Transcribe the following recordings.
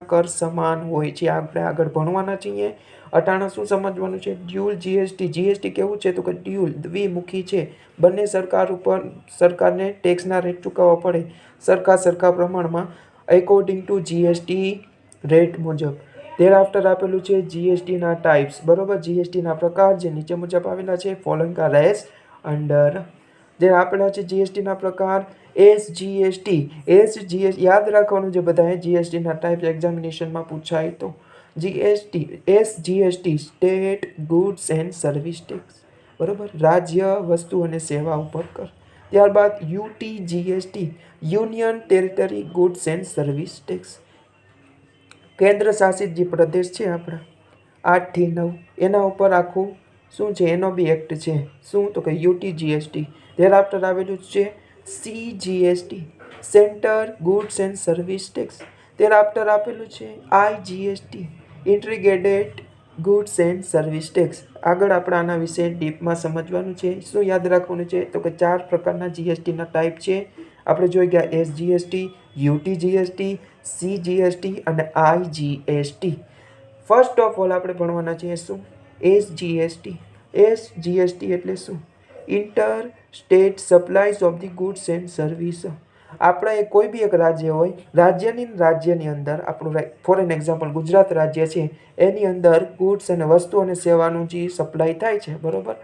कर समान होय छे। આપણે આગળ ભણવાના છીએ। અટાણા શું સમજવાનું છે? Dual GST. જીએસટી કેવું છે? તો કે ડ્યુઅલ દ્વિમુખી છે। બંને સરકારને ટેક્સના રેટ ચૂકવવા પડે સરખા પ્રમાણમાં એકોર્ડિંગ ટુ જીએસટી રેટ મુજબ। thereafter આપેલું છે જીએસટી ના ટાઈપ્સ, બરોબર। જીએસટી ના પ્રકાર જે નીચે મુજબ આવેલા છે, ફોલોઈંગ આર એઝ અંડર। જે આપેલા છે જીએસટી ના પ્રકાર, એસજીએસટી યાદ રાખવાનું છે બધાએ। જીએસટી ના ટાઈપ એક્ઝામિનેશનમાં પૂછાય તો SGST state goods and service tax, બરોબર, રાજ્ય વસ્તુ અને સેવા ઉપર કર। ત્યારબાદ UTGST union territory goods and service tax, કેન્દ્ર શાસિત જે પ્રદેશ છે આપણા 8 થી 9 એના ઉપર આખું શું છે એનો બી એક્ટ છે, શું તો કે યુટીજીએસટી। thereafter આવેલું છે CGST centre goods and service tax. thereafter આપેલું છે IGST integrated goods and service tax. આગળ આપણે આના વિશે ડીપમાં સમજવાનું છે। શું યાદ રાખવાનું છે? તો કે 4 પ્રકારના જીએસટીના ટાઈપ છે। આપણે જોઈ ગયા એસજીએસટી, યુટીજીએસટી, સીજીએસટી અને આઈજીએસટી। ફર્સ્ટ ઓફ ઓલ આપણે ભણવાના છીએ શું? એસજીએસટી। એસજીએસટી એટલે શું? Inter state સપ્લાયઝ of the goods and service. આપણે કોઈ બી એક રાજ્ય હોય, રાજ્યની અંદર આપણું ફોર એન એક્ઝામ્પલ ગુજરાત રાજ્ય છે, એની અંદર ગુડ્સ અને વસ્તુ અને સેવાનું જે સપ્લાય થાય છે, બરોબર,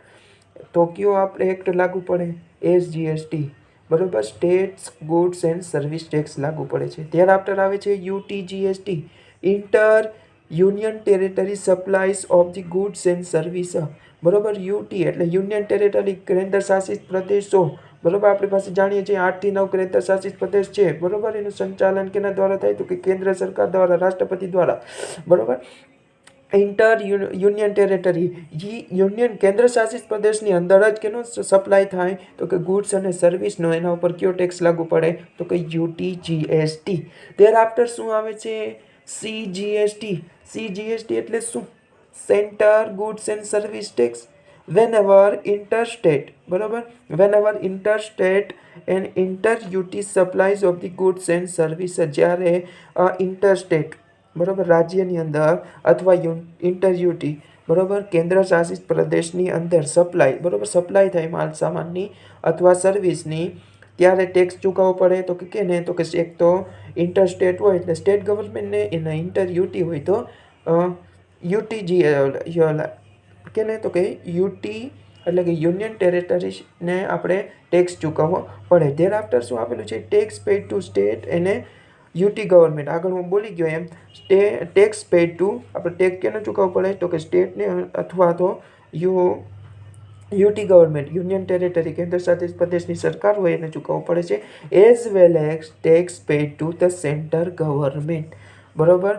તો કયો આપણે એક્ટ લાગુ પડે? એસજીએસટી, બરોબર, states goods and service tax લાગુ પડે છે। thereafter આવે છે UTGST inter union territory supplies of the goods and service, બરોબર। યુટી એટલે યુનિયન ટેરિટરી કેન્દ્ર શાસિત પ્રદેશો, બરોબર। આપણી પાસે જાણીએ છીએ 8 થી 9 કેન્દ્ર શાસિત પ્રદેશ છે, બરોબર। એનું સંચાલન કેના દ્વારા થાય? તો કે કેન્દ્ર સરકાર દ્વારા, રાષ્ટ્રપતિ દ્વારા, બરોબર। ઇન્ટર યુનિયન ટેરિટરી યુનિયન કેન્દ્ર શાસિત પ્રદેશની અંદર જ કેનો સપ્લાય થાય? તો કે ગુડ્સ અને સર્વિસનો, એના ઉપર કયો ટેક્સ લાગુ પડે? તો કે યુટીજીએસટી। thereafter શું આવે છે? સીજીએસટી। સીજીએસટી એટલે શું? Centre goods and service tax. whenever interstate, બરોબર, whenever interstate and inter-UT supplies of the goods and services, જ્યારે interstate, બરોબર, રાજ્યની અંદર અથવા ઇન્ટર-યુટી, બરોબર, કેન્દ્ર શાસિત પ્રદેશની અંદર સપ્લાય, બરોબર, સપ્લાય થાય માલ સામાનની અથવા સર્વિસની, ત્યારે ટેક્સ ચૂકવવો પડે તો કે કેને? તો કે એક તો ઇન્ટરસ્ટેટ હોય એટલે સ્ટેટ ગવર્મેન્ટને, એના ઇન્ટર-યુટી હોય તો યુટીજી કેને? તો કે યુટી એટલે કે યુનિયન ટેરિટરીને આપણે ટેક્સ ચૂકવવો પડે। thereafter શું આપેલું છે? ટેક્સ પેડ ટુ સ્ટેટ અને યુટી ગવર્મેન્ટ। આગળ હું બોલી ગયો એમ, ટેક્સ પેડ ટુ, આપણે ટેક્સ કેને ચૂકવવો પડે? તો કે સ્ટેટને અથવા તો યુટી ગવર્મેન્ટ, યુનિયન ટેરિટરી કેન્દ્ર શાસિત પ્રદેશની સરકાર હોય એને ચૂકવવો પડે છે। As well as tax paid to the centre government, બરોબર।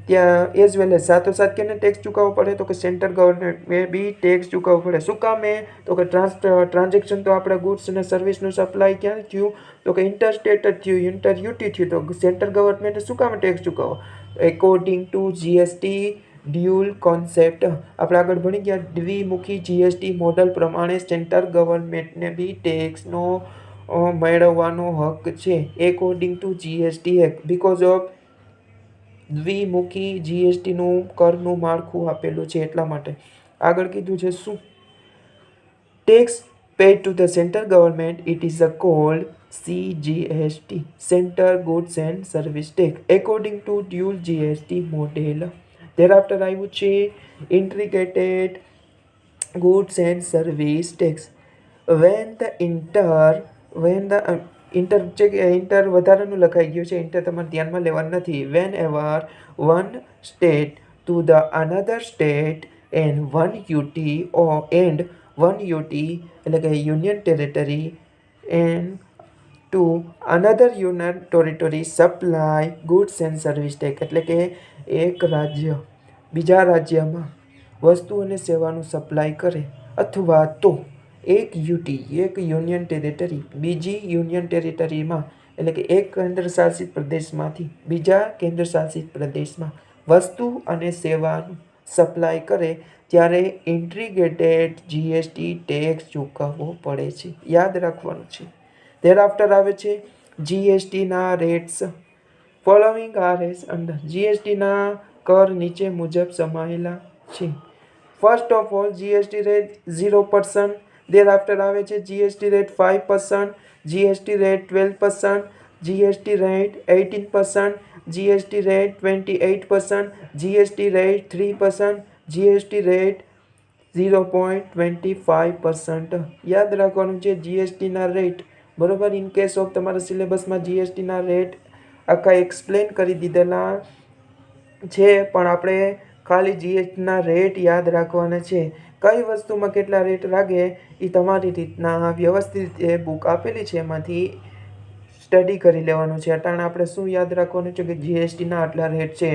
ત્યાં એઝ વેલ એઝ સાથોસાથ કેને ટેક્સ ચૂકવવો પડે? તો કે સેન્ટર ગવર્મેન્ટને બી ટેક્સ ચૂકવવો પડે। શું કામે? તો કે ટ્રાન્ઝેક્શન તો આપણે ગુડ્સ અને સર્વિસનું સપ્લાય ક્યાં થયું? તો કે ઇન્ટરસ્ટેટ જ થયું, ઇન્ટર-યુટી થયું, તો સેન્ટર ગવર્મેન્ટે શું કામ ટેક્સ ચૂકવવો? According to GST dual concept, આપણે આગળ ભણી ગયા દ્વિમુખી જીએસટી મોડલ પ્રમાણે સેન્ટર ગવર્મેન્ટને બી ટેક્સનો મેળવવાનો હક છે according to GST act, because of દ્વિમુખી જીએસટીનું કરનું માળખું આપેલું છે એટલા માટે। આગળ કીધું છે શું? Tax paid to the centre government, it is called CGST centre goods and service tax according to dual GST model. thereafter આવ્યું છે integrated goods and service tax. Inter વધારાનું લખાઈ ગયું છે, ઇન્ટર તમારે ધ્યાનમાં લેવાનું નથી। Whenever one state to the another state and one UT એટલે કે union territory and to another union territory supply goods and service tax, એટલે કે એક રાજ્ય બીજા રાજ્યમાં વસ્તુ અને સેવાનું સપ્લાય કરે અથવા તો એક યુનિયન ટેરિટરી બીજી યુનિયન ટેરિટરીમાં, એટલે કે એક કેન્દ્ર શાસિત પ્રદેશમાંથી બીજા કેન્દ્ર શાસિત પ્રદેશમાં વસ્તુ અને સેવાનું સપ્લાય કરે ત્યારે ઇન્ટિગ્રેટેડ જીએસટી ટેક્સ ચૂકવવો પડે છે, યાદ રાખવાનું છે। thereafter આવે છે જીએસટીના rates. Following are as under જીએસટીના કર નીચે મુજબ સમાયેલા છે. First of all GST rate 0%, thereafter આવે છે GST rate 5%, GST rate 12%, GST rate 18%, GST rate 28%, GST rate 3%, GST rate 0.25%. યાદ રાખવાનું છે જીએસટીના રેટ, બરોબર. ઇન કેસ ઓફ તમારા સિલેબસમાં જીએસટીના રેટ આખા એક્સપ્લેન કરી દીધેલા છે, પણ આપણે ખાલી જીએસટીના રેટ યાદ રાખવાના છે. કઈ વસ્તુમાં કેટલા રેટ લાગે એ તમારી રીતના વ્યવસ્થિત રીતે બુક આપેલી છે એમાંથી સ્ટડી કરી લેવાનું છે. અટાણે આપણે શું યાદ રાખવાનું છે કે જીએસટીના આટલા રેટ છે.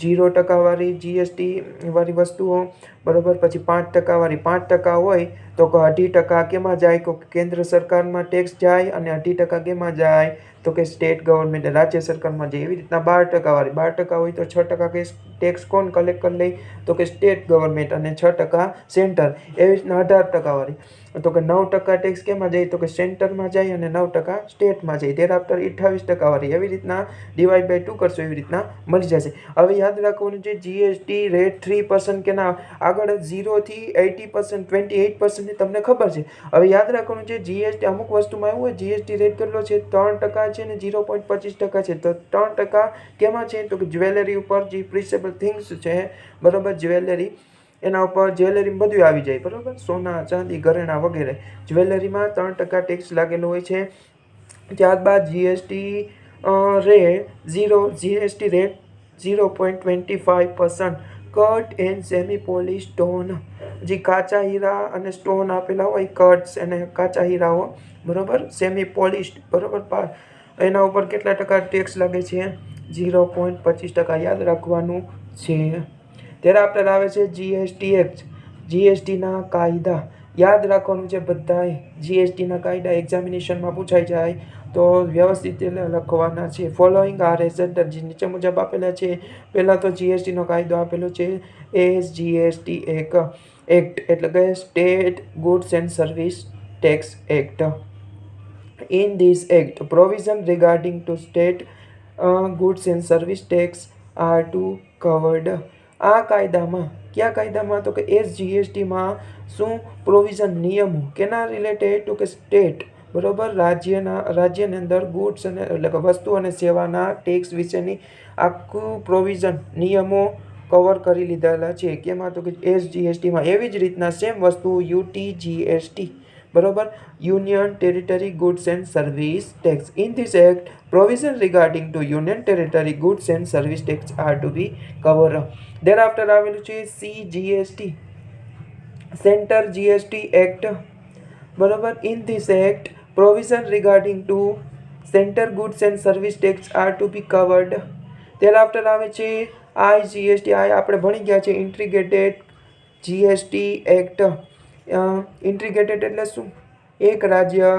0% વાળી જીએસટી વાળી વસ્તુઓ, બરોબર. પછી 5% વાળી 5% હોય તો 2.5% કેમાં જાય? તો કેન્દ્ર સરકારમાં ટેક્સ જાય, અને 2.5% કેમાં જાય? તો કે સ્ટેટ ગવર્મેન્ટ રાજ્ય સરકારમાં જાય. એવી રીતના 12% વાળી 12% હોય તો 6% ટેક્સ કોણ કલેક્ટ કરી લે? તો કે સ્ટેટ ગવર્મેન્ટ, અને 6% સેન્ટર. એવી રીતના 18% વાળી તો કે 9% ટેક્સ કેમાં જાય? તો કે સેન્ટરમાં જાય, અને 9% સ્ટેટમાં જાય. thereafter 28% વાળી એવી રીતના ડિવાઈડ બાય 2 કરશો એવી રીતના મળી જશે. હવે યાદ રાખવાનું છે જીએસટી રેટ 3% કેના આગળ 0 થી 80%, 28% તમને ખબર છે. હવે યાદ રાખવાનું છે જીએસટી અમુક વસ્તુમાં એવું હોય જીએસટી રેટ કેટલો છે? 3% છે ને 0.25% છે. તો 3% કેમાં છે? તો કે જ્વેલરી ઉપર, જે પ્રિસેબલ થિંગ્સ છે, બરોબર, જ્વેલરી, એના ઉપર જ્વેલરી બધું આવી જાય, બરોબર. સોના, ચાંદી, ઘરેણા વગેરે જ્વેલરીમાં 3% ટેક્સ લાગેલો હોય છે. ત્યારબાદ GST rate 0.25%. Cut and semi polish stone, જે કાચા હીરા અને સ્ટોન આપેલા હોય, કટ્સ અને કાચા હીરાઓ, બરોબર, સેમી પોલિશ્ડ, બરોબર, એના ઉપર કેટલા ટકા ટેક્સ લાગે છે? 0.25% યાદ રાખવાનું છે. thereafter આવે છે જીએસટી એક્ટ, જીએસટીના કાયદા. યાદ રાખવાનું છે બધાએ. જીએસટીના કાયદા એક્ઝામિનેશનમાં પૂછાઈ જાય તો વ્યવસ્થિત લખવાના છે. ફોલોઈંગ આર એસ અંડર નીચે મુજબ આપેલા છે. પહેલા તો જીએસટીનો કાયદો આપેલો છે એસજીએસટી એક્ટ, એટલે કે state goods and service tax act. In this act provision regarding to state goods and service tax are to covered. આ કાયદામાં, કયા કાયદામાં? તો કે એસજીએસટીમાં શું પ્રોવિઝન, નિયમો કેના રિલેટેડ? તો કે સ્ટેટ, બરોબર, રાજ્યની અંદર ગુડ્સ અને એટલે કે વસ્તુ અને સેવાના ટેક્સ વિશેની આખું પ્રોવિઝન, નિયમો કવર કરી લીધેલા છે. કેમાં? તો કે એસજીએસટીમાં. એવી જ રીતના સેમ વસ્તુ યુટીજીએસટી, બરોબર, union territory goods and service tax. In this act provision regarding to union territory goods and service tax are to be cover. thereafter આવેલું છે સીજીએસટી, સેન્ટર જીએસટી એક્ટ, બરોબર. In this act provision regarding to center goods and service tax are to be covered. thereafter આવે છે IGST. આ આપણે ભણી ગયા છે ઇન્ટિગ્રેટેડ જીએસટી એક્ટ. ઇન્ટિગ્રેટેડ એટલે શું? એક રાજ્ય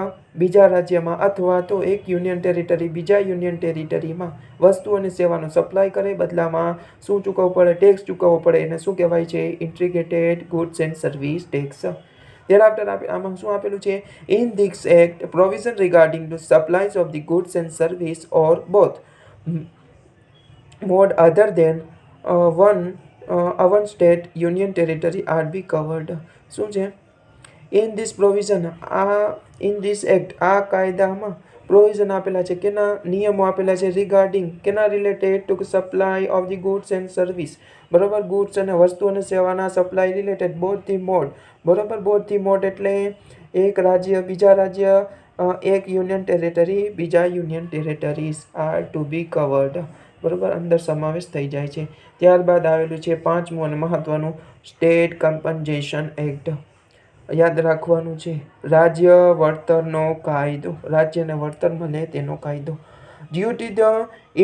બીજા રાજ્યમાં, અથવા તો એક યુનિયન ટેરિટરી બીજા યુનિયન ટેરિટરીમાં વસ્તુ અને સેવાનો સપ્લાય કરે, બદલામાં શું ચૂકવવું પડે? ટેક્સ ચૂકવવો પડે. એને શું કહેવાય છે? Integrated goods and service tax. thereafter આમાં શું આપેલું છે? In this act provision regarding to supplies of the goods and service or both mode other than one state union territory are be covered. શું છે? In this provision, in this act, આ કાયદામાં provision આપેલા છે, કેના? નિયમો આપેલા છે. રિગાર્ડિંગ, કેના related? To supply of the goods and service, બરોબર, ગુડ્સ અને વસ્તુ અને સેવાના supply related both the mode, બરોબર. બોથ ધી મોડ એટલે એક રાજ્ય બીજા રાજ્ય, એક યુનિયન ટેરિટરી બીજા union territories are to be covered, બરોબર, અંદર સમાવેશ થઈ જાય છે. ત્યારબાદ આવેલું છે પાંચમું અને મહત્વનું સ્ટેટ કમ્પન્સેશન એક્ટ. યાદ રાખવાનું છે રાજ્ય વળતરનો કાયદો, રાજ્યને વળતર મળે તેનો કાયદો. Due to the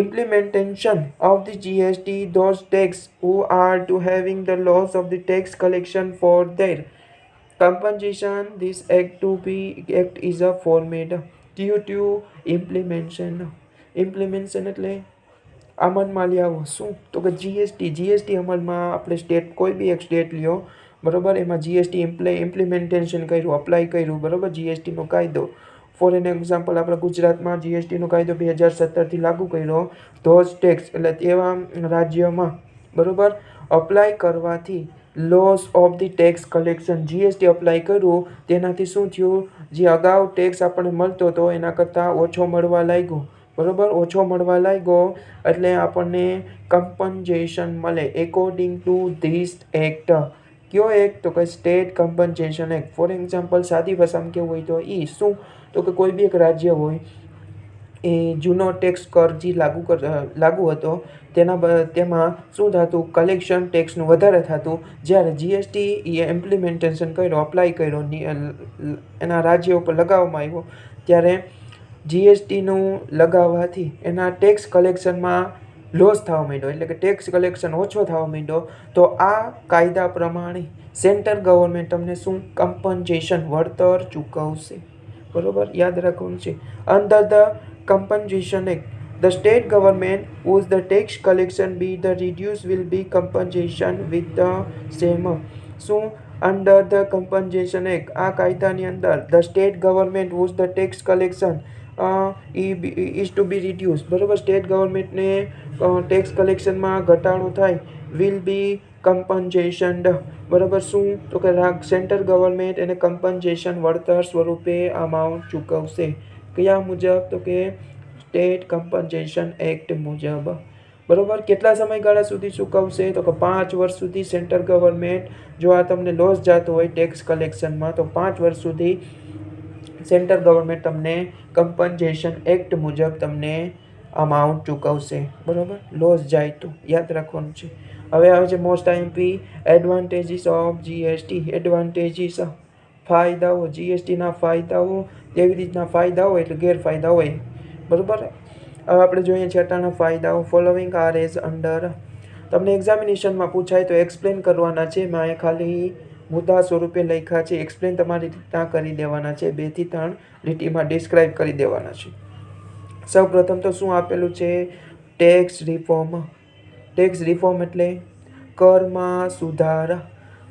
implementation of the GST, those tax who are to having the loss of the tax collection for their compensation, this act is a formed due to implementation એટલે અમલમાં લ્યાવો. શું? તો કે જીએસટી અમલમાં આપણે state, કોઈ બી એક state લ્યો, બરોબર, એમાં જીએસટી ઇમ્પ્લિમેન્ટેશન કર્યું, અપ્લાય કર્યું, બરોબર, જીએસટીનો કાયદો ફોર એન એક્ઝામ્પલ આપણે ગુજરાતમાં જીએસટીનો કાયદો 2017થી લાગુ કર્યો, ધોઝ ટેક્સ એટલે તેવા રાજ્યમાં બરાબર અપ્લાય કરવાથી loss of the tax collection, GST apply કર્યું તેનાથી શું થયું, જે અગાઉ ટેક્સ આપણને મળતો હતો એના કરતાં ઓછો મળવા લાગ્યો, બરાબર ઓછો મળવા લાગ્યો એટલે આપણને કમ્પન્સેશન મળે એકોર્ડિંગ ટુ ધીસ એક્ટ. કયો એક્ટ? તો કે state compensation act. For example સાદી ભાષામાં કેવું હોય તો શું તો કે કોઈ બી એક રાજ્ય હોય એ જૂનો ટેક્સ કર જે લાગુ હતો તેમાં શું થતું, કલેક્શન ટેક્સનું વધારે થતું. જ્યારે જીએસટી ઇમ્પ્લિમેન્ટેશન કર્યો, અપ્લાય કર્યો, એના રાજ્ય ઉપર લગાવવામાં આવ્યો ત્યારે જીએસટીનું લગાવવાથી એના ટેક્સ કલેક્શનમાં લોસ થવા માંડ્યો, એટલે કે ટેક્સ કલેક્શન ઓછો થવા માંડ્યો. તો આ કાયદા પ્રમાણે સેન્ટ્રલ ગવર્મેન્ટ તમને શું કમ્પન્સેશન વળતર ચૂકવશે, બરોબર યાદ રાખવાનું છે. Under the compensation act, the state government whose the tax collection be the reduced will be compensation with the same. શું under the compensation act આ કાયદાની અંદર the state government whose the tax collection is to be reduced, બરોબર state ગવર્મેન્ટને tax કલેક્શનમાં ઘટાડો થાય, will be compensation, બરાબર શું તો કે સેન્ટ્રલ ગવર્મેન્ટ એને કમ્પન્સેશન વળતર સ્વરૂપે અમાઉન્ટ ચૂકવશે. કયા મુજબ? તો કે સ્ટેટ કમ્પન્સેશન એક્ટ મુજબ, બરોબર. કેટલા સમયગાળા સુધી ચૂકવશે? તો કે 5 વર્ષ સુધી સેન્ટ્રલ ગવર્મેન્ટ, જો આ તમને લોસ જતો હોય ટેક્સ કલેક્શનમાં તો 5 વર્ષ સુધી સેન્ટ્રલ ગવર્મેન્ટ તમને કમ્પન્સેશન એક્ટ મુજબ તમને અમાઉન્ટ ચૂકવશે, બરોબર લોસ જાય તો યાદ રાખવાનું છે. હવે આવે છે most IMP advantages of GST. Advantages ફાયદાઓ, જીએસટીના ફાયદાઓ, કેવી રીતના ફાયદા હોય એટલે ગેરફાયદા હોય, બરોબર. હવે આપણે જોઈએ છેલ્લાના ફાયદાઓ. ફોલોવિંગ આર એઝ અંડર, તમને એક્ઝામિનેશનમાં પૂછાય તો એક્સપ્લેન કરવાના છે. મેં ખાલી મુદ્દા સ્વરૂપે લખ્યા છે, એક્સપ્લેન તમારી રીતના કરી દેવાના છે, 2 થી 3 લીટીમાં ડિસ્ક્રાઇબ કરી દેવાના છે. સૌ પ્રથમ તો શું આપેલું છે? Tax reform. ટેક્સ રિફોર્મ એટલે કરમાં સુધારા,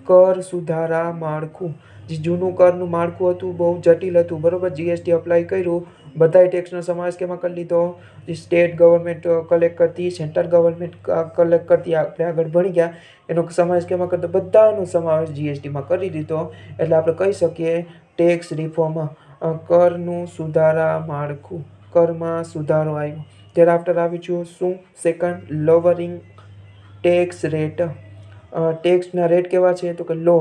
કર સુધારા માળખું. જે જૂનું કરનું માળખું હતું બહુ જટિલ હતું, બરોબર. જીએસટી અપ્લાય કર્યું, બધા ટેક્સનો સમાવેશ કેમાં કરી લીધો? સ્ટેટ ગવર્મેન્ટ કલેક્ટ કરતી, સેન્ટ્રલ ગવર્મેન્ટ કલેક્ટ કરતી, આપણે આગળ ભણી ગયા એનો સમાવેશ કેમાં કરતો? બધાનો સમાવેશ જીએસટીમાં કરી દીધો. એટલે આપણે કહી શકીએ ટેક્સ રિફોર્મ, કરનું સુધારા માળખું, કરમાં સુધારો આવ્યો. ત્યાર આફ્ટર આવી શું? Second, lowering tax rate. ટેક્સના રેટ કેવા છે? તો કે લો,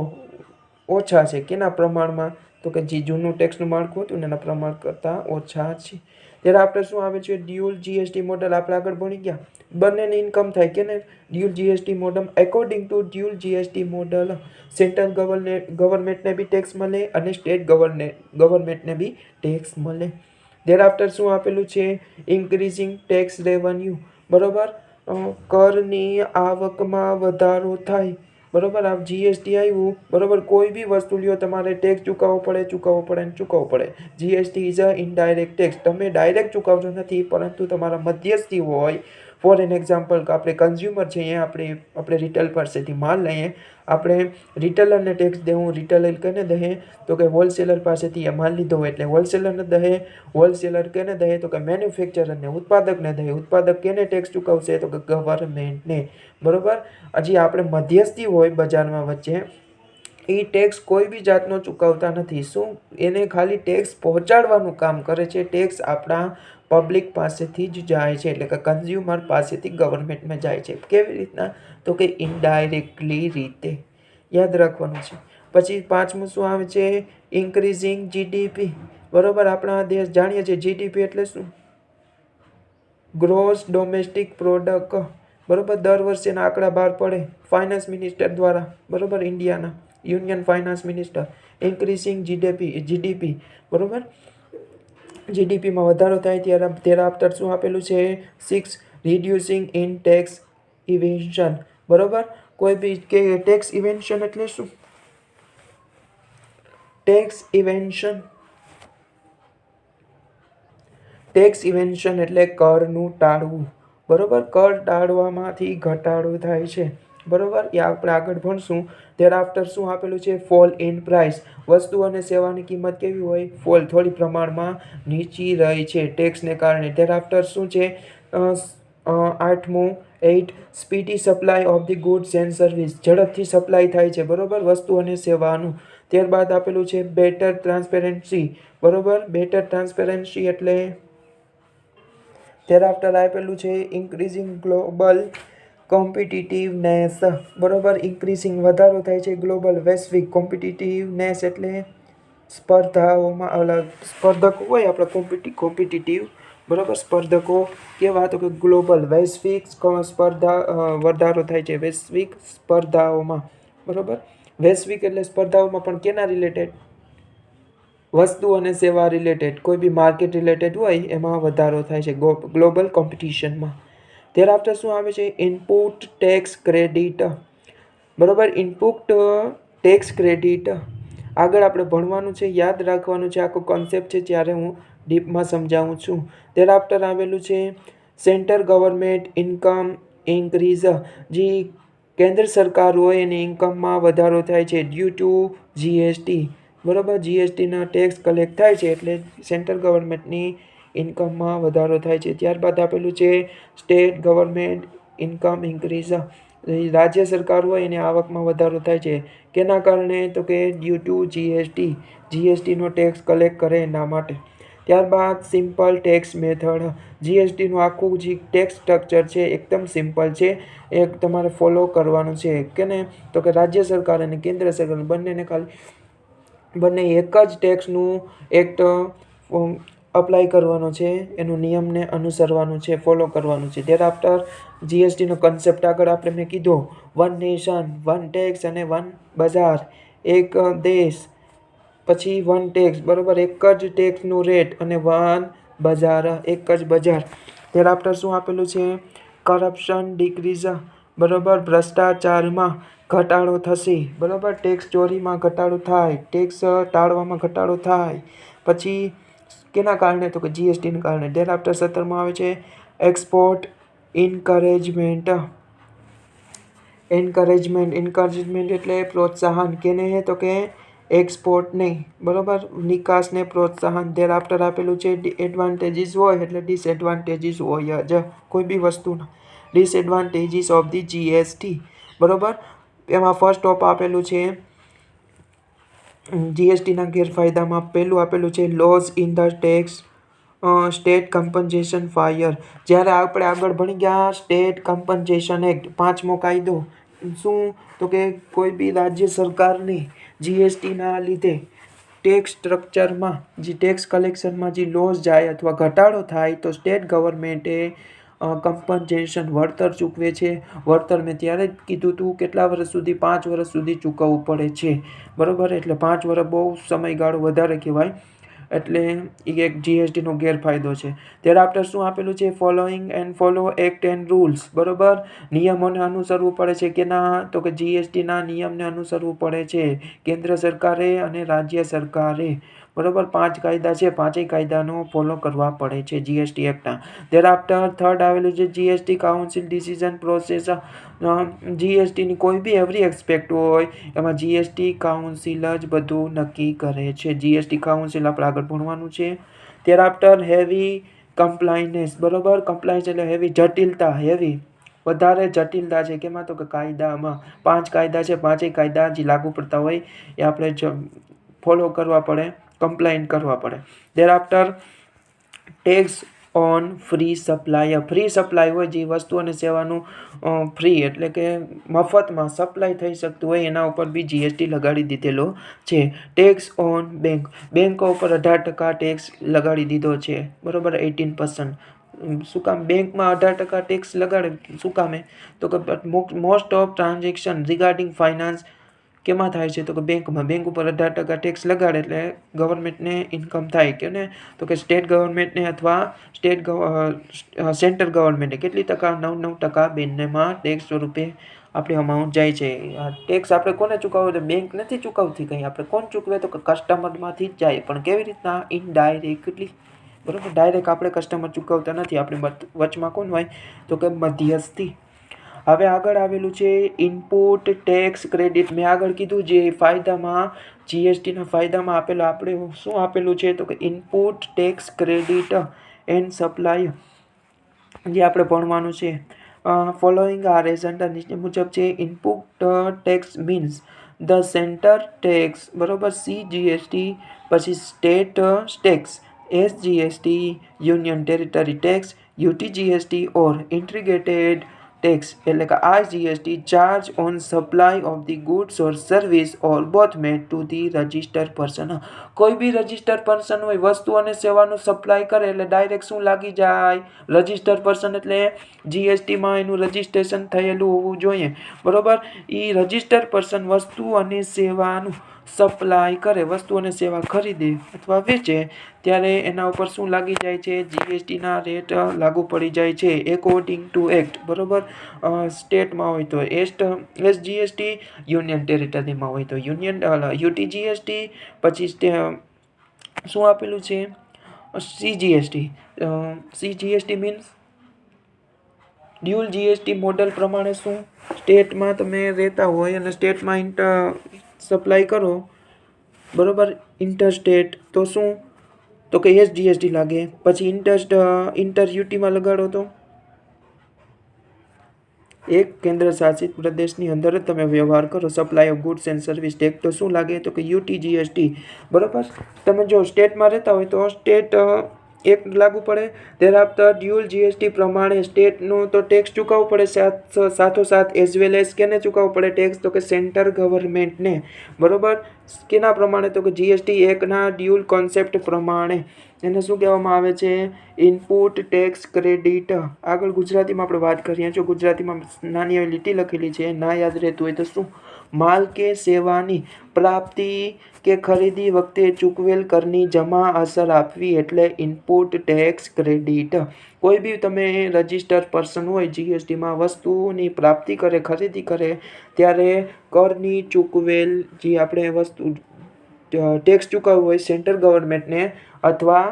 ઓછા છે. કેના પ્રમાણમાં? તો કે જે જૂનું ટેક્સનું માળખું હતું એના પ્રમાણ કરતાં ઓછા છે. ત્યારે આપણે શું આવે છે? Dual GST model. આપણે આગળ ભણી ગયા બંનેની ઇન્કમ થાય કે ને dual GST model. According to dual GST model central ગવર્મેન્ટને બી ટેક્સ મળે અને સ્ટેટ ગવર્મેન્ટને બી ટેક્સ મળે. ધેર આફ્ટર શું આપેલું છે? ઇન્ક્રીઝિંગ ટેક્સ રેવન્યુ, બરોબર કરની આવકમાં વધારો થાય, બરોબર. આ જીએસટી આવ્યું, બરોબર. કોઈ બી વસ્તુ લ્યો તમારે ટેક્સ ચૂકવવો પડે. GST is a indirect tax. તમે ડાયરેક્ટ ચૂકવજો નથી, પરંતુ તમારા મધ્યસ્થી હોય. ફોર એન એક્ઝામ્પલ આપણે કન્ઝ્યુમર છે, આપણે રિટેલ પાસેથી માલ લઈએ, આપણે રિટેલરને ટેક્સ દેવું, રિટેલર કેને દે? તો કે હોલસેલર પાસેથી એ માલ લીધો હોય એટલે હોલસેલરને દે. હોલસેલર કેને દે? તો કે મેન્યુફેક્ચરરને, ઉત્પાદકને દે. ઉત્પાદક કેને ટેક્સ ચૂકવશે? તો કે ગવર્મેન્ટને, બરોબર. હજી આપણે મધ્યસ્થી હોય બજારમાં વચ્ચે, એ ટેક્સ કોઈ બી જાતનો ચૂકવતા નથી. શું? એને ખાલી ટેક્સ પહોંચાડવાનું કામ કરે છે. ટેક્સ આપણા પબ્લિક પાસેથી જ જાય છે, એટલે કે કન્ઝ્યુમર પાસેથી ગવર્મેન્ટમાં જાય છે. કેવી રીતના? તો કે ઇનડાયરેક્ટલી રીતે, યાદ રાખવાનું છે. પછી 5મું શું આવે છે? ઇન્ક્રીઝિંગ જીડીપી, બરોબર. આપણા દેશ જાણીએ છીએ જીડીપી એટલે શું? ગ્રોસ ડોમેસ્ટિક પ્રોડક્ટ, બરોબર. દર વર્ષે એના આંકડા બહાર પડે ફાઇનાન્સ મિનિસ્ટર દ્વારા, બરોબર. ઇન્ડિયાના union finance minister. Increasing GDP, બરોબર. જીડીપીમાં વધારો થાય ત્યારે આફ્ટર શું આપેલું છે? 6 રિડ્યુસિંગ ઇન ટેક્સ ઇવેન્શન, બરોબર. કોઈ બી કે ટેક્સ ઇવેન્શન એટલે શું? ટેક્સ ઇવેન્શન એટલે કરનું ટાળવું, બરોબર. કર ટાળવામાંથી ઘટાડો થાય છે, બરોબર, એ આપણે આગળ ભણશું. ત્યાર આફ્ટર શું આપેલું છે? Fall in price. વસ્તુ અને સેવાની કિંમત કેવી હોય? ફોલ, થોડી પ્રમાણમાં નીચી રહી છે ટેક્સને કારણે. ત્યાર આફ્ટર શું છે? 8મું 8 speedy supply of the goods and service. ઝડપથી સપ્લાય થાય છે, બરોબર, વસ્તુ અને સેવાનું. ત્યારબાદ આપેલું છે બેટર ટ્રાન્સપેરન્સી, બરોબર. બેટર ટ્રાન્સપેરન્સી એટલે ત્યાર આફ્ટર આપેલું છે ઇન્ક્રીઝિંગ ગ્લોબલ કોમ્પિટિટિવનેસ, બરોબર. ઇન્ક્રીઝિંગ વધારો થાય છે ગ્લોબલ વૈશ્વિક કોમ્પિટિટિવનેસ એટલે સ્પર્ધાઓમાં સ્પર્ધકો હોય આપણે કોમ્પિટિટિવ, બરોબર. સ્પર્ધકો કેવા? તો કે ગ્લોબલ વૈશ્વિક સ્પર્ધા વધારો થાય છે વૈશ્વિક સ્પર્ધાઓમાં, બરોબર. વૈશ્વિક એટલે સ્પર્ધાઓમાં પણ કેના રિલેટેડ? વસ્તુ અને સેવા રિલેટેડ, કોઈ બી માર્કેટ રિલેટેડ હોય એમાં વધારો થાય છે ગ્લોબલ કોમ્પિટિશનમાં. ત્યાર આફ્ટર શું આવે છે? ઇનપુટ ટેક્સ ક્રેડિટ, બરોબર. ઇનપુટ ટેક્સ ક્રેડિટ આગળ આપણે ભણવાનું છે, યાદ રાખવાનું છે, આખો કોન્સેપ્ટ છે, ત્યારે હું ડીપમાં સમજાવું છું. ત્યાર આફ્ટર આવેલું છે સેન્ટર ગવર્મેન્ટ ઇન્કમ ઇન્ક્રીઝ. જે કેન્દ્ર સરકાર હોય એની ઇન્કમમાં વધારો થાય છે ડ્યુ ટુ જીએસટી, બરોબર. જીએસટીના ટેક્સ કલેક્ટ થાય છે એટલે સેન્ટ્રલ ગવર્મેન્ટની ઇન્કમમાં વધારો થાય છે. ત્યારબાદ આપેલું છે સ્ટેટ ગવર્મેન્ટ ઇન્કમ ઇન્ક્રીઝ. રાજ્ય સરકાર હોય એની આવકમાં વધારો થાય છે. કેના કારણે? તો કે ડ્યુ ટુ જીએસટી. જીએસટીનો ટેક્સ કલેક્ટ કરે એના માટે. ત્યારબાદ સિમ્પલ ટેક્સ મેથડ. જીએસટીનું આખું જે ટેક્સ સ્ટ્રક્ચર છે એકદમ સિમ્પલ છે, એક તમારે ફોલો કરવાનું છે. કેને? તો કે રાજ્ય સરકાર અને કેન્દ્ર સરકાર બંને એક જ ટેક્સનું એક્ટ અપ્લાય કરવાનો છે, એનું નિયમને અનુસરવાનું છે, ફોલો કરવાનું છે. ત્યાર આફ્ટર જીએસટીનો કન્સેપ્ટ આગળ આપણે મેં કીધો, વન નેશન વન ટેક્સ અને વન બજાર, એક દેશ પછી વન ટેક્સ, બરોબર. એક જ ટેક્સનું રેટ અને વન બજાર, એક જ બજાર. ત્યાર આફ્ટર શું આપેલું છે? કરપ્શન ડિક્રીઝ, બરોબર. ભ્રષ્ટાચારમાં ઘટાડો થશે, બરોબર. ટેક્સ ચોરીમાં ઘટાડો થાય, ટેક્સ ટાળવામાં ઘટાડો થાય. પછી કેના કારણે? તો કે જીએસટીના કારણે. ત્યાર આફ્ટર 17માં આવે છે એક્સપોર્ટ ઇન્કરેજમેન્ટ. ઇન્કરેજમેન્ટ એટલે પ્રોત્સાહન. કેને? તો કે એક્સપોર્ટને, બરોબર, નિકાસને પ્રોત્સાહન. ત્યાર આફ્ટર આપેલું છે એડવાન્ટેજીસ હોય એટલે ડિસએડવાન્ટેજીસ હોય જ કોઈ બી વસ્તુના. ડિસએડવાન્ટેજીસ ઓફ ધી જીએસટી, બરોબર. એમાં ફર્સ્ટ ઓફ આપેલું છે જીએસટીના ગેરફાયદામાં પહેલું આપેલું છે loss in the tax state compensation fire. જ્યારે આપણે આગળ ભણી ગયા સ્ટેટ કમ્પન્સેશન એક્ટ, 5મો કાયદો. શું? તો કે કોઈ બી રાજ્ય સરકારને જીએસટીના લીધે ટેક્સ સ્ટ્રક્ચરમાં જે ટેક્સ કલેક્શનમાં જે લોસ જાય અથવા ઘટાડો થાય તો સ્ટેટ ગવર્મેન્ટે કમ્પન્સેશન વળતર ચૂકવે છે. વળતર મેં ત્યારે જ કીધું હતું કેટલા વર્ષ સુધી? 5 વર્ષ સુધી ચૂકવવું પડે છે, બરોબર. એટલે 5 વર્ષ બહુ સમયગાળો વધારે કહેવાય, એટલે એ એક જીએસટીનો ગેરફાયદો છે. ત્યાર આફ્ટર શું આપેલું છે? Following and follow act and rules, બરોબર. નિયમોને અનુસરવું પડે છે. કેના? તો કે જીએસટીના નિયમને અનુસરવું પડે છે કેન્દ્ર સરકારે અને રાજ્ય સરકારે, બરોબર. 5 કાયદા છે, 5 કાયદાનો ફોલો કરવા પડે છે જીએસટી એક્ટના. ત્યાર આફ્ટર થર્ડ આવેલું છે જીએસટી કાઉન્સિલ ડિસિઝન પ્રોસેસ. જીએસટીની કોઈ બી એવરી એસ્પેક્ટ હોય એમાં જીએસટી કાઉન્સિલ જ બધું નક્કી કરે છે. જીએસટી કાઉન્સિલ આપણે આગળ ભણવાનું છે. ત્યાર આફ્ટર હેવી કમ્પ્લાયન્સ, બરોબર. કમ્પ્લાયન્સ એટલે હેવી, જટિલતા, હેવી વધારે જટિલતા છે. કેમાં? તો કે કાયદામાં. 5 કાયદા છે, 5 કાયદા જે લાગુ પડતા હોય એ આપણે ફોલો કરવા પડે, કમ્પ્લાયન્ટ કરવા પડે. ત્યાર after tax on free supply. Free supply હોય જે વસ્તુ અને સેવાનું ફ્રી એટલે કે મફતમાં સપ્લાય થઈ શકતું હોય એના ઉપર બી જીએસટી લગાડી દીધેલો છે. ટેક્સ ઓન બેંકો ઉપર 18% ટેક્સ લગાડી દીધો છે, બરોબર. 18%. શું કામ બેંકમાં 18% ટેક્સ લગાડે? શું કામે? તો કે most of transaction regarding finance કેમાં થાય છે? તો કે બેંકમાં. બેંક ઉપર 18% ટેક્સ લગાડે એટલે ગવર્મેન્ટને ઇન્કમ થાય. કે ને? તો કે સ્ટેટ ગવર્મેન્ટને અથવા સેન્ટ્રલ ગવર્મેન્ટે કેટલી ટકા? 9% બંનેમાં ટેક્સ સ્વરૂપે આપણી અમાઉન્ટ જાય છે. ટેક્સ આપણે કોને ચૂકવવો? તો બેંક નથી ચૂકવતી કંઈ, આપણે કોણ ચૂકવે? તો કે કસ્ટમરમાંથી જ જાય. પણ કેવી રીતના? ઇનડાયરેક્ટલી, બરોબર. ડાયરેક્ટ આપણે કસ્ટમર ચૂકવતા નથી, આપણે વચમાં કોણ હોય? તો કે મધ્યસ્થી. હવે આગળ આવેલું છે ઇનપુટ ટેક્સ ક્રેડિટ. મેં આગળ કીધું જે ફાયદામાં જીએસટીના ફાયદામાં આપેલું આપણે શું આપેલું છે તો કે input tax credit and supply જે આપણે ભણવાનું છે. ફોલોઈંગ આર એજન્ડા નીચે મુજબ છે. Input tax means the centre tax, બરોબર, CGST, પછી state tax SGST, union territory tax UTGST ઓર ઇન્ટિગ્રેટેડ ટેક્સ એટલે કે IGST charge on supply of the goods or service or both made to the registered person. કોઈ બી registered person હોય વસ્તુ અને સેવાનું supply કરે એટલે ડાયરેક્ટ શું લાગી જાય? રજિસ્ટર્ડ પર્સન એટલે જીએસટીમાં એનું રજિસ્ટ્રેશન થયેલું હોવું જોઈએ, બરોબર. એ રજિસ્ટર્ડ પર્સન વસ્તુ અને સેવાનું સપ્લાય કરે, વસ્તુ અને સેવા ખરીદે અથવા વેચે ત્યારે એના ઉપર શું લાગી જાય છે? જીએસટીના રેટ લાગુ પડી જાય છે એકોર્ડિંગ ટુ એક્ટ, બરોબર. સ્ટેટમાં હોય તો SGST, યુનિયન ટેરિટરીમાં હોય તો UTGST, પછી શું આપેલું છે? CGST means dual GST model પ્રમાણે શું સ્ટેટમાં તમે રહેતા હોય અને સ્ટેટમાં સપ્લાય કરો, બરોબર, ઇન્ટરસ્ટેટ તો શું તો કે SGST લાગે. પછી ઇન્ટર યુટીમાં લગાડો તો એક કેન્દ્ર શાસિત પ્રદેશની અંદર જ તમે વ્યવહાર કરો, supply of goods and service tax તો શું લાગે તો કે UTGST, બરોબર. તમે જો સ્ટેટમાં રહેતા હોય તો સ્ટેટ એક લાગુ પડે. thereafter ડ્યુઅલ જીએસટી પ્રમાણે સ્ટેટનો તો ટેક્સ ચૂકવવો પડે, સાથોસાથ એઝ વેલ એઝ કેને ચૂકવવો પડે ટેક્સ તો કે સેન્ટર ગવર્મેન્ટને, બરોબર. કેના પ્રમાણે તો કે જીએસટી એકના ડ્યુઅલ કોન્સેપ્ટ પ્રમાણે એને શું કહેવામાં આવે છે? Input tax credit. આગળ ગુજરાતીમાં આપણે વાત કરીએ જો ગુજરાતીમાં નાની એવી લીટી લખેલી છે, ના યાદ રહેતું હોય તો શું? માલ કે સેવાની પ્રાપ્તિ કે ખરીદી વખતે ચૂકવેલ કરની જમા અસર આપવી એટલે ઇનપુટ ટેક્સ ક્રેડિટ. કોઈ બી તમે રજિસ્ટર્ડ પર્સન હોય જીએસટીમાં વસ્તુની પ્રાપ્તિ કરે, ખરીદી કરે ત્યારે કરની ચૂકવેલ જે આપણે વસ્તુ ટેક્સ ચૂકવવું હોય સેન્ટ્રલ ગવર્મેન્ટને અથવા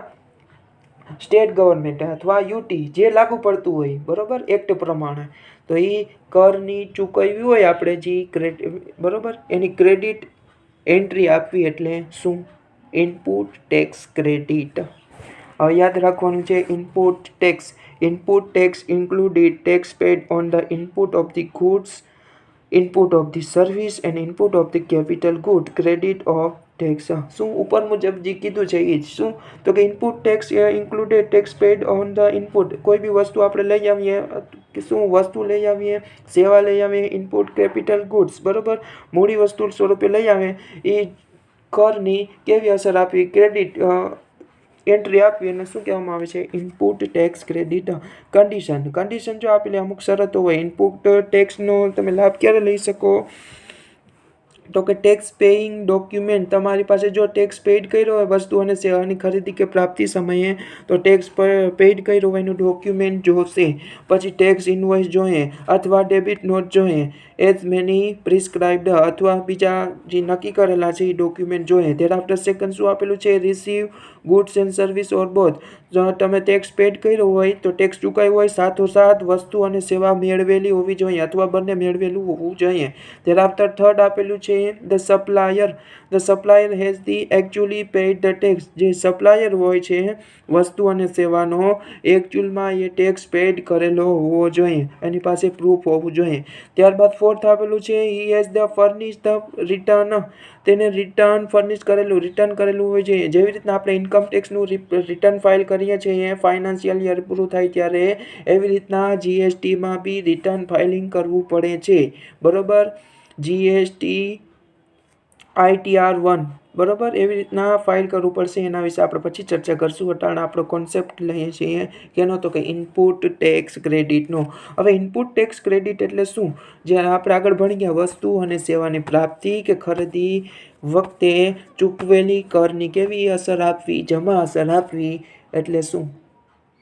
સ્ટેટ ગવર્મેન્ટ અથવા યુટી જે લાગુ પડતું હોય, બરોબર, એક્ટ પ્રમાણે તો એ કરની ચૂકવવી હોય આપણે જે બરોબર એની ક્રેડિટ એન્ટ્રી આપવી એટલે શું? Input tax credit. હવે યાદ રાખવાનું છે input tax included tax paid on the input of the goods, input of the service and input of the capital good. Credit of tax શું ઉપર મુજબ જે કીધું છે એ જ શું તો કે input tax included tax paid on the input. કોઈ બી વસ્તુ આપણે લઈ આવીએ કે શું વસ્તુ લઈ આવીએ, સેવા લઈ આવીએ, ઇનપુટ કેપિટલ ગુડ્સ, બરોબર, મૂડી વસ્તુ સ્વરૂપે લઈ આવે એ કરની કેવી અસર આપી? ક્રેડિટ એન્ટ્રી આપવી એને શું કહેવામાં આવે છે? Input tax credit. કન્ડિશન જો આપેલી અમુક શરતો હોય ઇનપુટ ટેક્સનો તમે લાભ ક્યારે લઈ શકો તો કે ટેક્સ પેઇંગ ડોક્યુમેન્ટ. તમારી પાસે જો ટેક્સ પેઇડ કર્યો હોય વસ્તુ અને સેવાની ખરીદી કે પ્રાપ્તિ સમયે તો ટેક્સ પેઇડ કર્યો હોય એનું ડોક્યુમેન્ટ જોશે. પછી ટેક્સ ઇનવોઇસ જોઈએ અથવા ડેબિટ નોટ જોઈએ એઝ મેની પ્રિસ્ક્રાઇબ્ડ અથવા બીજા જે નક્કી કરેલા છે એ ડોક્યુમેન્ટ જોઈએ. thereafter સેકન્ડ શું આપેલું છે? Receive goods and service or both. જો તમે ટેક્સ પેડ કર્યો હોય તો ટેક્સ ચૂકવ્યો હોય સાથોસાથ વસ્તુ અને સેવા મેળવેલી હોવી જોઈએ અથવા બંને મેળવેલું હોવું જોઈએ. thereafter થર્ડ આપેલું છે the supplier has the actually paid the tax. જે સપ્લાયર હોય છે વસ્તુ અને સેવાનો એકચ્યુઅલમાં એ ટેક્સ પેડ કરેલો હોવો જોઈએ, એની પાસે પ્રૂફ હોવું જોઈએ. ત્યારબાદ ફોર્થ આપેલું છે he has the furnish the return. તેને રિટર્ન કરેલું હોય છે. જેવી રીતના આપણે ઇન્કમ ટેક્સનું રિટર્ન ફાઇલ કરીએ છીએ ફાઇનાન્શિયલ યર પૂરું થાય ત્યારે એવી રીતના જીએસટીમાં બી રિટર્ન ફાઇલિંગ કરવું પડે છે, બરોબર. જીએસટી ITR 1, બરોબર, એવી રીતના ફાઇલ કરવું પડશે. એના વિશે આપણે પછી ચર્ચા કરશું. અટાણે આપણો કોન્સેપ્ટ લઈએ છીએ કેનો તો કે ઇનપુટ ટેક્સ ક્રેડિટનો. હવે ઇનપુટ ટેક્સ ક્રેડિટ એટલે શું? જે આપણે આગળ ભણી ગયા વસ્તુ અને સેવાની પ્રાપ્તિ કે ખરીદી વખતે ચૂકવેલી કરની કેવી અસર આપવી, જમા અસર આપવી એટલે શું?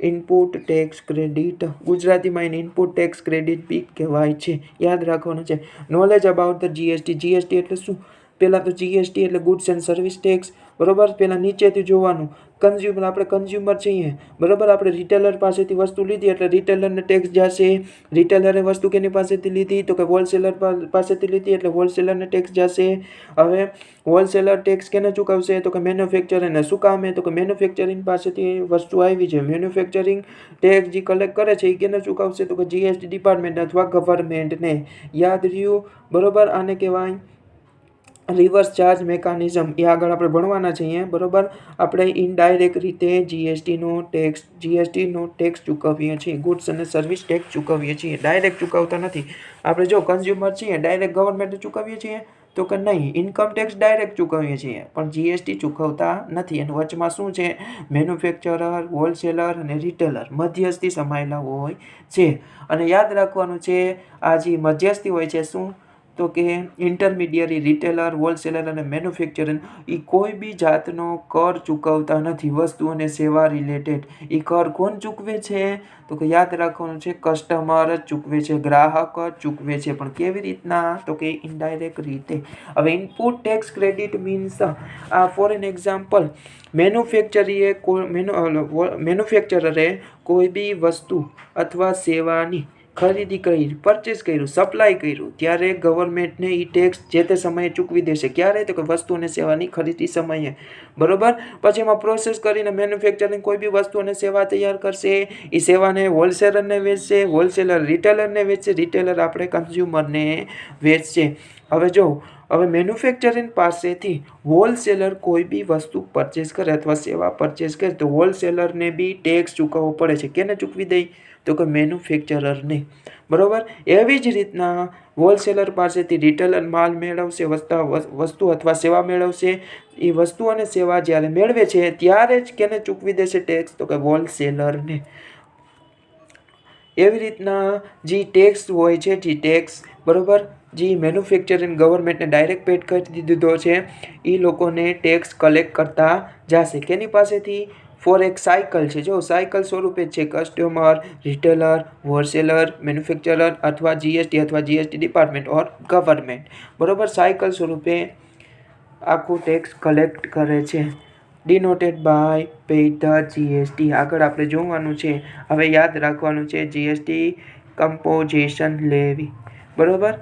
Input tax credit. ગુજરાતીમાં એને ઇનપુટ ટેક્સ ક્રેડિટ બી કહેવાય છે. યાદ રાખવાનું છે. નોલેજ અબાઉટ ધ જીએસટી એટલે શું? પહેલાં તો જીએસટી એટલે ગુડ્સ એન્ડ સર્વિસ ટેક્સ, બરાબર. પહેલાં નીચેથી જોવાનું, કન્ઝ્યુમર, આપણે કન્ઝ્યુમર છીએ, બરાબર. આપણે રિટેલર પાસેથી વસ્તુ લીધી એટલે રિટેલરને ટેક્સ જશે. રિટેલરે વસ્તુ કેની પાસેથી લીધી તો કે હોલસેલર પાસેથી લીધી એટલે હોલસેલરને ટેક્સ જશે. હવે હોલસેલર ટેક્સ કેને ચૂકવશે તો કે મેન્યુફેક્ચરરને. શું કામ તો કે મેન્યુફેક્ચરિંગ પાસેથી વસ્તુ આવી છે, મેન્યુફેક્ચરિંગ ટેક્સ જે કલેક્ટ કરે છે એ કેને ચૂકવશે તો કે જીએસટી ડિપાર્ટમેન્ટ અથવા ગવર્મેન્ટને. યાદ રહ્યું, બરાબર. આને કહેવાય રિવર્સ ચાર્જ મિકેનિઝમ. એ આગળ આપણે ભણવાના છીએ, બરાબર. આપણે ઇનડાયરેક્ટ રીતે જીએસટીનો ટેક્સ ચૂકવીએ છીએ, ગુડ્સ અને સર્વિસ ટેક્સ ચૂકવીએ છીએ, ડાયરેક્ટ ચૂકવતા નથી. આપણે જો કન્ઝ્યુમર છીએ ડાયરેક્ટ ગવર્મેન્ટને ચૂકવીએ છીએ તો કે નહીં, ઇન્કમ ટેક્સ ડાયરેક્ટ ચૂકવીએ છીએ પણ જીએસટી ચૂકવતા નથી. એની વચમાં શું છે, મેન્યુફેક્ચરર, હોલસેલર અને રિટેલર મધ્યસ્થી સમાયેલા હોય છે. અને યાદ રાખવાનું છે, આ જે મધ્યસ્થી હોય છે શું તો કે ઇન્ટરમીડિયરી, રિટેલર, હોલસેલર અને મેન્યુફેક્ચરર એ કોઈ બી જાતનો કર ચૂકવતા નથી વસ્તુ અને સેવા રિલેટેડ. એ કર કોણ ચૂકવે છે તો કે યાદ રાખવાનું છે, કસ્ટમર જ ચૂકવે છે, ગ્રાહક જ ચૂકવે છે. પણ કેવી રીતના તો કે ઇનડાયરેક્ટ રીતે. હવે input tax credit means, for an example, મેન્યુફેક્ચરરે કોઈ બી વસ્તુ અથવા સેવાની ખરીદી કરી, પરચેસ કર્યું, સપ્લાય કર્યું, ત્યારે ગવર્મેન્ટને એ ટેક્સ જે તે સમયે ચૂકવી દેશે. ક્યારે તો કે વસ્તુ અને સેવાની ખરીદી સમયે, બરાબર. પછી એમાં પ્રોસેસ કરીને મેન્યુફેક્ચરિંગ કોઈ બી વસ્તુ અને સેવા તૈયાર કરશે, એ સેવાને હોલસેલરને વેચશે, હોલસેલર રિટેલરને વેચશે, રિટેલર આપણે કન્ઝ્યુમરને વેચશે. હવે મેન્યુફેક્ચરિંગ પાસેથી હોલસેલર કોઈ બી વસ્તુ પરચેસ કરે અથવા સેવા પરચેસ કરે તો હોલસેલરને બી ટેક્સ ચૂકવવો પડે છે. કેને ચૂકવી દે તો કે મેન્યુફેક્ચરરને, બરાબર. એવી જ રીતના હોલસેલર પાસેથી રિટેલર માલ મેળવશે, વસ્તુ અથવા સેવા મેળવશે. એ વસ્તુ અને સેવા જ્યારે મેળવે છે ત્યારે જ કેને ચૂકવી દેશે ટેક્સ તો કે હોલસેલરને. એવી રીતના જે ટેક્સ હોય છે, જે ટેક્સ, બરાબર, જે મેન્યુફેક્ચરિંગ ગવર્મેન્ટને ડાયરેક્ટ પેડ કરી દીધો છે એ લોકોને ટેક્સ કલેક્ટ કરતા જશે. કેની પાસેથી? ફોર એક સાયકલ છે, જો સાયકલ સ્વરૂપે જ છે, કસ્ટમર, રિટેલર, હોલસેલર, મેન્યુફેક્ચરર અથવા જીએસટી ડિપાર્ટમેન્ટ ઓર ગવર્મેન્ટ, બરાબર. સાયકલ સ્વરૂપે આખું ટેક્સ કલેક્ટ કરે છે. Denoted by paid the GST. આગળ આપણે જોવાનું છે. હવે યાદ રાખવાનું છે જીએસટી કમ્પોઝિશન લેવી, બરાબર.